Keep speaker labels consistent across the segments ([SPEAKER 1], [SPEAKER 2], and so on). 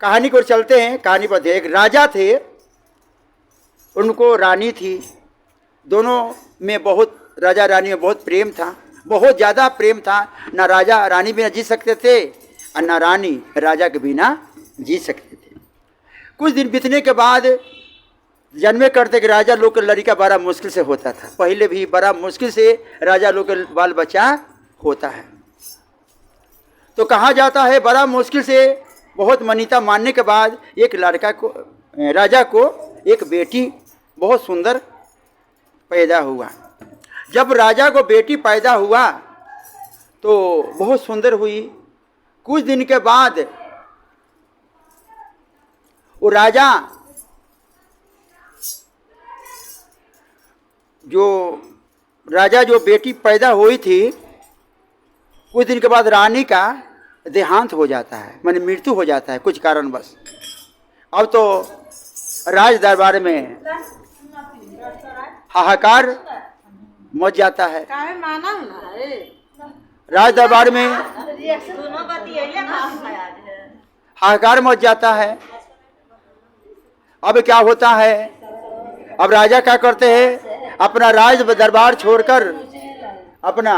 [SPEAKER 1] कहानी को चलते हैं। कहानी पर एक राजा थे, उनको रानी थी। दोनों में बहुत, राजा रानी में बहुत प्रेम था, बहुत ज़्यादा प्रेम था। ना राजा रानी बिना जी सकते थे और ना रानी राजा के बिना जी सकते थे। कुछ दिन बीतने के बाद जन्मे करते कि राजा लोग का लड़का बड़ा मुश्किल से होता था। पहले भी बड़ा मुश्किल से राजा लोग का बाल बच्चा होता है। तो कहा जाता है बड़ा मुश्किल से, बहुत मनीता मानने के बाद एक लड़का को, राजा को एक बेटी बहुत सुंदर पैदा हुआ। जब राजा को बेटी पैदा हुआ तो बहुत सुंदर हुई। कुछ दिन के बाद वो राजा जो बेटी पैदा हुई थी, कुछ दिन के बाद रानी का देहांत हो जाता है, माने मृत्यु हो जाता है कुछ कारणवश। अब तो राज दरबार में हाहाकार मच जाता है। राज दरबार में हाहाकार मच जाता है। अब क्या होता है, अब राजा क्या करते हैं, अपना राज दरबार छोड़कर अपना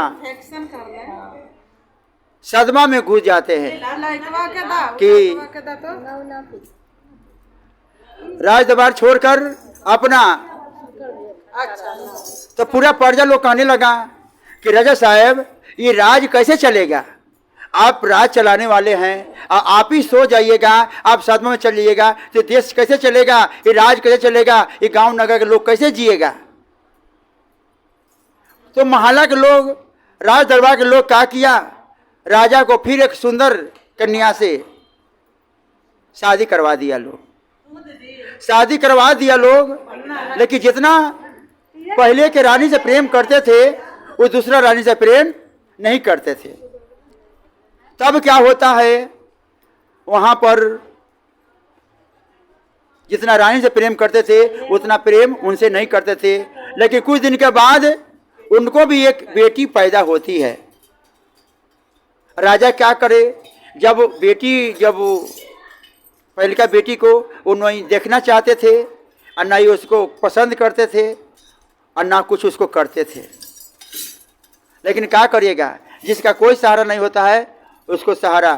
[SPEAKER 1] सदमा में घुस जाते हैं कि राज दरबार छोड़कर अपना, तो पूरा प्रजा लोग कहने लगा कि राजा साहब ये राज कैसे चलेगा, आप राज चलाने वाले हैं, आप ही सो जाइएगा, आप सदमा में चल जाइएगा तो देश कैसे चलेगा, ये राज कैसे चलेगा, ये गांव नगर के लोग कैसे जिएगा। तो मोहल्ला के लोग, राज दरबार के लोग क्या किया, राजा को फिर एक सुंदर कन्या से शादी करवा दिया लोग। लेकिन जितना पहले के रानी से प्रेम करते थे वो दूसरा रानी से प्रेम नहीं करते थे। तब क्या होता है, वहां पर जितना रानी से प्रेम करते थे उतना प्रेम उनसे नहीं करते थे। लेकिन कुछ दिन के बाद उनको भी एक बेटी पैदा होती है। राजा क्या करे, जब पहले का बेटी को वो नहीं देखना चाहते थे और ना ही उसको पसंद करते थे और ना कुछ उसको करते थे। लेकिन क्या करिएगा, जिसका कोई सहारा नहीं होता है उसको सहारा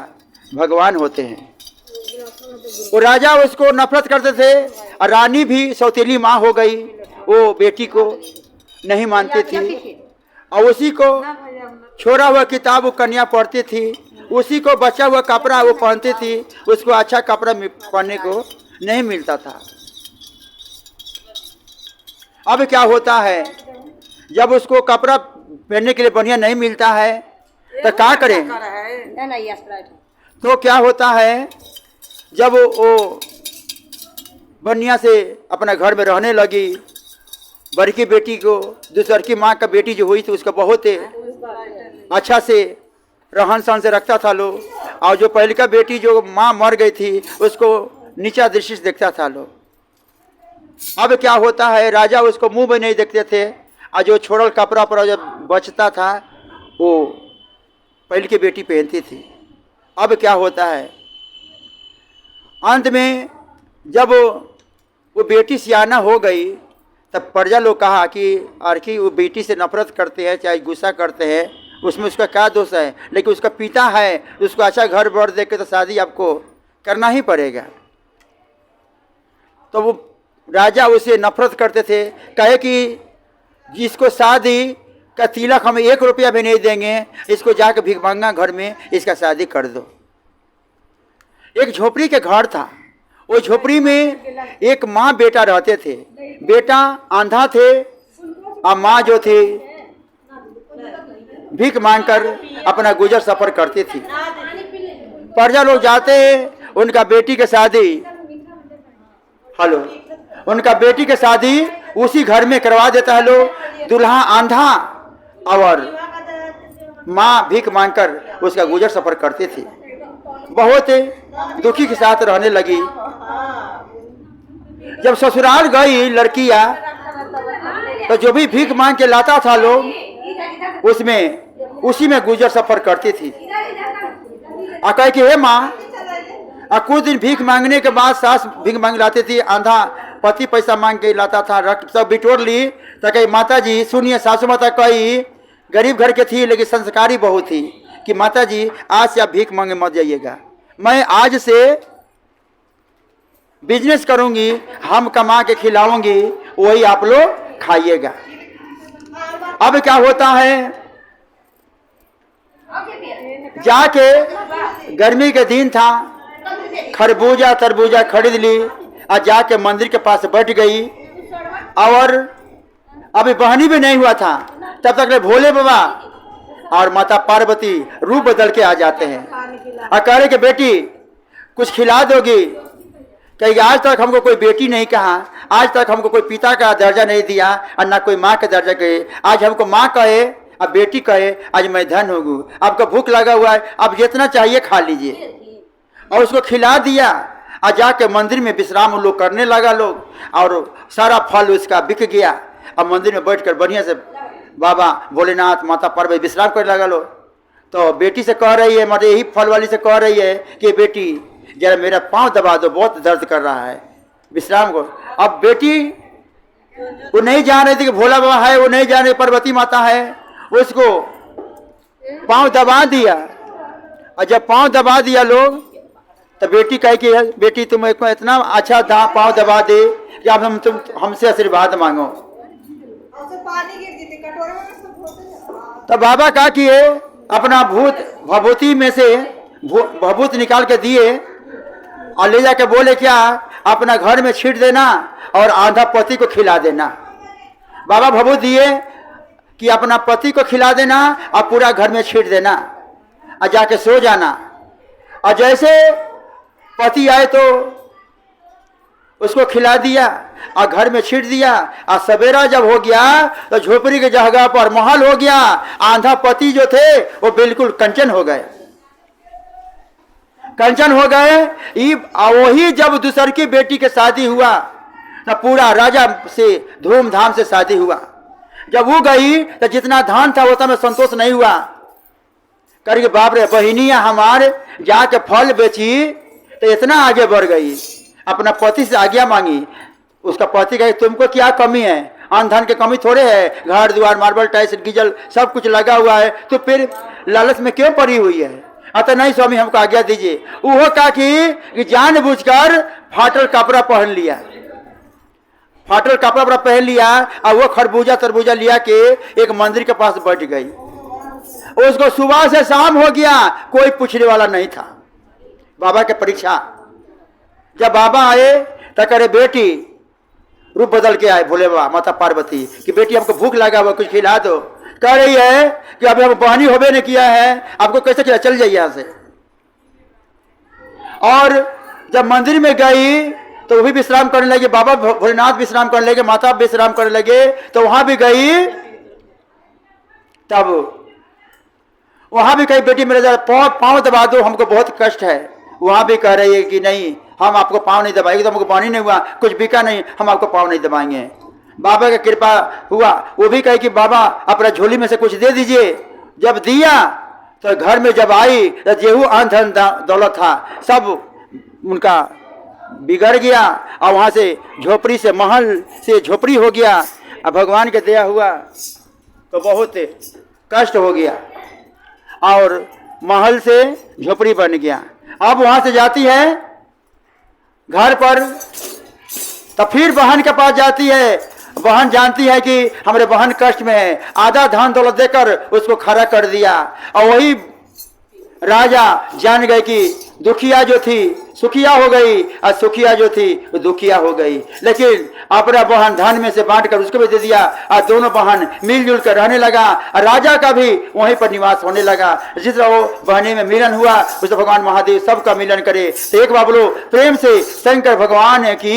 [SPEAKER 1] भगवान होते हैं। वो राजा उसको नफरत करते थे और रानी भी सौतेली माँ हो गई, वो बेटी को नहीं मानती थी और उसी को छोड़ा हुआ किताब वो कन्या पढ़ती थी, उसी को बचा हुआ कपड़ा वो पहनती थी, उसको अच्छा कपड़ा पहनने को नहीं मिलता था। अब क्या होता है, जब उसको कपड़ा पहनने के लिए बढ़िया नहीं मिलता है तो क्या करें। तो क्या होता है, जब वो बढ़िया से अपना घर में रहने लगी, बड़की बेटी को दूसर की माँ का बेटी जो हुई थी उसका बहुत अच्छा से रहन सहन से रखता था लोग, और जो पहले का बेटी जो माँ मर गई थी उसको नीचा दृष्टि से देखता था लोग। अब क्या होता है, राजा उसको मुंह में नहीं देखते थे और जो छोड़ल कपड़ा पर जब बचता था वो पहले की बेटी पहनती थी। अब क्या होता है, अंत में जब वो बेटी सियाना हो गई तब प्रजा लोग कहा कि आखिर वो बेटी से नफरत करते हैं चाहे गुस्सा करते हैं, उसमें उसका क्या दोष है, लेकिन उसका पिता है, उसको अच्छा घर बर दे के तो शादी आपको करना ही पड़ेगा। तो वो राजा उसे नफरत करते थे, कहे कि जिसको शादी का तिलक हम 1 रुपया भी नहीं देंगे, इसको जाकर भिखमंगा घर में इसका शादी कर दो। एक झोपड़ी के घर था, वो झोपड़ी में एक माँ बेटा रहते थे। बेटा आंधा थे और माँ जो थी भीख मांगकर अपना गुजर सफर करती थी। प्रजा लोग जाते उनका बेटी के शादी उनका बेटी के शादी उसी घर में करवा देता है लोग। दूल्हा आंधा और माँ भीख मांगकर उसका गुजर सफर करती थी। बहुत दुखी के साथ रहने लगी। जब ससुराल गई लड़कियां तो जो भी भीख मांग के लाता था लोग उसी में गुजर सफर करती थी। कहे कि हे माँ और कुछ दिन भीख मांगने के बाद सास भीख मांग लाती थी, आंधा पति पैसा मांग के लाता था, रख सब बिटोर ली। तो कही माता जी सुनिए, सासू माता कही गरीब घर के थी लेकिन संस्कारी बहुत थी कि माता जी आज से आप भीख मांगे मत जाइएगा, मैं आज से बिजनेस करूंगी, हम कमा के खिलाऊंगी, वही आप लोग खाइएगा। अब क्या होता है, जाके गर्मी के दिन था, खरबूजा तरबूजा खरीद ली और जाके मंदिर के पास बैठ गई। और अभी बहनी भी नहीं हुआ था तब तक भोले बाबा और माता पार्वती रूप बदल के आ जाते हैं और कह रहे कि बेटी कुछ खिला दोगी? कहेगी आज तक हमको कोई बेटी नहीं कहा, आज तक हमको कोई पिता का दर्जा नहीं दिया और ना कोई माँ का दर्जा कहे, आज हमको माँ कहे अब बेटी कहे, आज मैं धन होगू, आपको भूख लगा हुआ है, आप जितना चाहिए खा लीजिए। और उसको खिला दिया और जाके मंदिर में विश्राम लोग करने लगा लोग, और सारा फल उसका बिक गया। अब मंदिर में बैठकर बढ़िया से बाबा भोलेनाथ माता पार्वती विश्राम करने लगा लोग। तो बेटी से कह रही है, मतलब यही फल वाली से कह रही है कि बेटी जरा मेरा पाँव दबा दो, बहुत दर्द कर रहा है, विश्राम को। अब बेटी वो नहीं जान रही थी कि भोला बाबा है, वो नहीं जान रही पार्वती माता है, उसको पाँव दबा दिया। और जब पाँव दबा दिया लोग तो बेटी कहे कि बेटी तुम इतना अच्छा पाँव दबा दे कि अब तुम हमसे आशीर्वाद मांगो। तो बाबा क्या किए, अपना भभूति में से भभूत निकाल के दिए और ले जाके बोले क्या अपना घर में छीट देना और आधा पति को खिला देना। बाबा भभूत दिए कि अपना पति को खिला देना और पूरा घर में छीट देना और जाके सो जाना। और जैसे पति आए तो उसको खिला दिया और घर में छीट दिया। और सवेरा जब हो गया तो झोपड़ी के जगह पर महल हो गया। आंधा पति जो थे वो बिल्कुल कंचन हो गए, कंचन हो गए। वही जब दूसर की बेटी के शादी हुआ ना, पूरा राजा से धूमधाम से शादी हुआ। जब वो गई तो जितना धान था वो में संतोष नहीं हुआ, करके बाप रे बहिनिया हमारे जाके फल बेची तो इतना आगे बढ़ गई, अपना पति से आज्ञा मांगी। उसका पति कहे तुमको क्या कमी है, अन्न धन की कमी थोड़े है, घर द्वार मार्बल टाइल्स गीजल सब कुछ लगा हुआ है, तो फिर लालच में क्यों पड़ी हुई है? अतः नहीं स्वामी हमको आज्ञा दीजिए। वो कहा कि जानबूझकर फाटल कपड़ा पहन लिया, फाटल कपड़ा पहन लिया और वो खरबूजा तरबूजा लिया के एक मंदिर के पास बैठ गई। उसको सुबह से शाम हो गया, कोई पूछने वाला नहीं था। बाबा के परीक्षा जब बाबा आए तो करे बेटी रूप बदल के आए भोले बाबा माता पार्वती कि बेटी हमको भूख लगा हुआ कुछ खिला दो। कह रही है कि अभी हम बहनी होबे नहीं किया है, आपको कैसे खिला, चल जाइए यहाँ से। और जब मंदिर में गई तो वो भी विश्राम करने लगे, बाबा भोलेनाथ विश्राम करने लगे, माता विश्राम करने लगे। तो वहां भी गई, तब वहां भी कही बेटी मेरे जरा पाँव दबा दो, हमको बहुत कष्ट है। वहां भी कह रही है कि नहीं हम आपको पाँव नहीं दबाएंगे, तो हमको पानी नहीं हुआ, कुछ बिका नहीं, हम आपको पाँव नहीं दबाएंगे। बाबा का कृपा हुआ, वो भी कहे कि बाबा अपना झोली में से कुछ दे दीजिए। जब दिया तो घर में जब आई तो जेहू अन्न धन दौलत था सब उनका बिगड़ गया। और वहां से झोपड़ी से महल से झोपड़ी हो गया। अब भगवान के दया हुआ तो बहुत कष्ट हो गया और महल से झोपड़ी बन गया। अब वहां से जाती है घर पर, तो फिर बहन के पास जाती है। बहन जानती है कि हमारे बहन कष्ट में है, आधा धन दौलत देकर उसको खड़ा कर दिया। और वही राजा जान गए कि दुखिया जो थी सुखिया हो गई और सुखिया जो थी वो दुखिया हो गई। लेकिन अपना बहन धन में से बांट कर उसको भी दे दिया और दोनों बहन मिलजुल कर रहने लगा। और राजा का भी वहीं पर निवास होने लगा। जिस तरह वो बहने में मिलन हुआ उस भगवान महादेव सबका मिलन करे। तो एक बार बोलो प्रेम से शंकर भगवान की